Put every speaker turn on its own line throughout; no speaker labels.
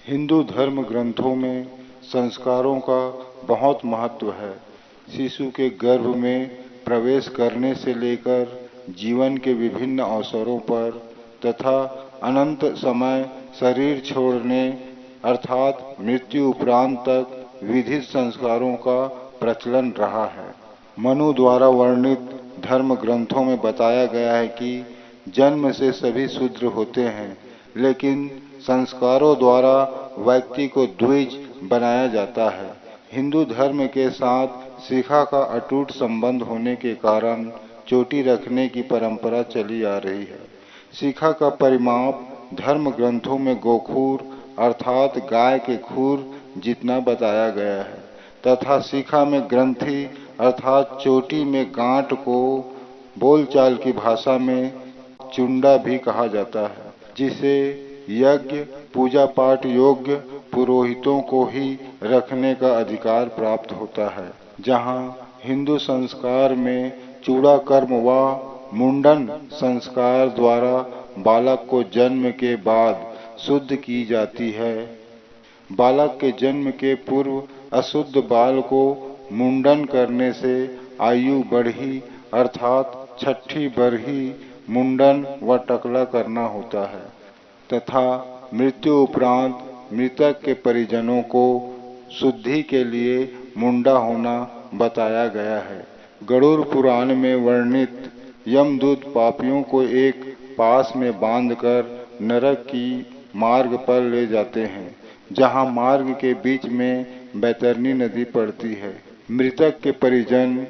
हिंदू धर्म ग्रंथों में संस्कारों का बहुत महत्व है। शिशु के गर्भ में प्रवेश करने से लेकर जीवन के विभिन्न अवसरों पर तथा अनंत समय शरीर छोड़ने अर्थात मृत्यु उपरांत तक विधित संस्कारों का प्रचलन रहा है। मनु द्वारा वर्णित धर्म ग्रंथों में बताया गया है कि जन्म से सभी शूद्र होते हैं, लेकिन संस्कारों द्वारा व्यक्ति को द्विज बनाया जाता है। हिंदू धर्म के साथ शिखा का अटूट संबंध होने के कारण चोटी रखने की परंपरा चली आ रही है। शिखा का परिमाप धर्म ग्रंथों में गोखूर अर्थात गाय के खूर जितना बताया गया है तथा शिखा में ग्रंथि अर्थात चोटी में गांठ को बोलचाल की भाषा में चुंडा भी कहा जाता है, जिसे यज्ञ पूजा पाठ योग्य पुरोहितों को ही रखने का अधिकार प्राप्त होता है। जहाँ हिंदू संस्कार में चूड़ा कर्म व मुंडन संस्कार द्वारा बालक को जन्म के बाद शुद्ध की जाती है। बालक के जन्म के पूर्व अशुद्ध बाल को मुंडन करने से आयु बढ़ी अर्थात छठी बरही मुंडन व टकला करना होता है तथा मृत्यु उपरांत मृतक के परिजनों को शुद्धि के लिए मुंडा होना बताया गया है। गरुड़ पुराण में वर्णित यमदूत पापियों को एक पास में बांधकर नरक की मार्ग पर ले जाते हैं, जहां मार्ग के बीच में बैतरनी नदी पड़ती है। मृतक के परिजन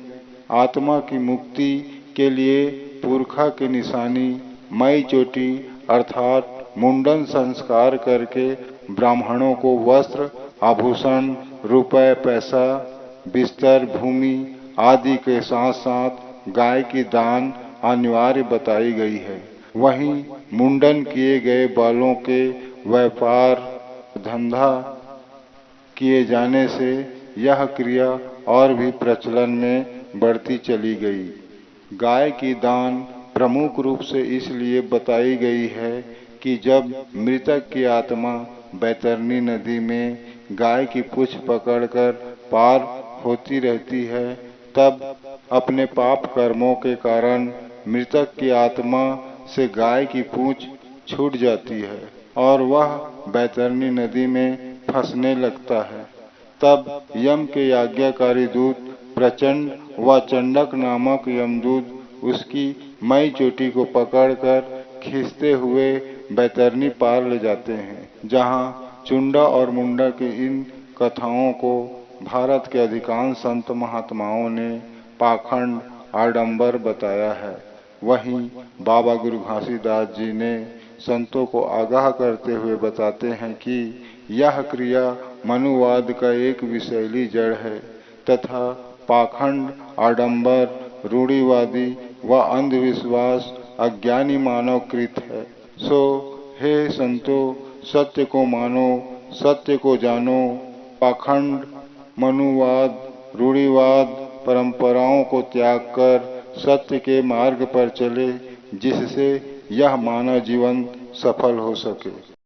आत्मा की मुक्ति के लिए पुरखा की निशानी मई चोटी अर्थात मुंडन संस्कार करके ब्राह्मणों को वस्त्र आभूषण रुपए पैसा बिस्तर भूमि आदि के साथ साथ गाय की दान अनिवार्य बताई गई है। वहीं मुंडन किए गए बालों के व्यापार धंधा किए जाने से यह क्रिया और भी प्रचलन में बढ़ती चली गई। गाय की दान प्रमुख रूप से इसलिए बताई गई है कि जब मृतक की आत्मा बैतरनी नदी में गाय की पूंछ पकड़कर पार होती रहती है, तब अपने पाप कर्मों के कारण मृतक की आत्मा से गाय की पूंछ छूट जाती है और वह बैतरनी नदी में फंसने लगता है। तब यम के आज्ञाकारी दूत प्रचंड व चंडक नामक यमदूत उसकी मई चोटी को पकड़कर खींचते हुए बैतरनी पार ले जाते हैं, जहां चुंडा और मुंडा की इन कथाओं को भारत के अधिकांश संत महात्माओं ने पाखंड आडंबर बताया है। वहीं बाबा गुरु घासीदास जी ने संतों को आगाह करते हुए बताते हैं कि यह क्रिया मनुवाद का एक विषैली जड़ है तथा पाखंड आडंबर रूढ़िवादी व अंधविश्वास अज्ञानी मानव कृत है। सो हे संतों, सत्य को मानो, सत्य को जानो, पाखंड मनुवाद रूढ़िवाद परंपराओं को त्याग कर सत्य के मार्ग पर चले, जिससे यह मानव जीवन सफल हो सके।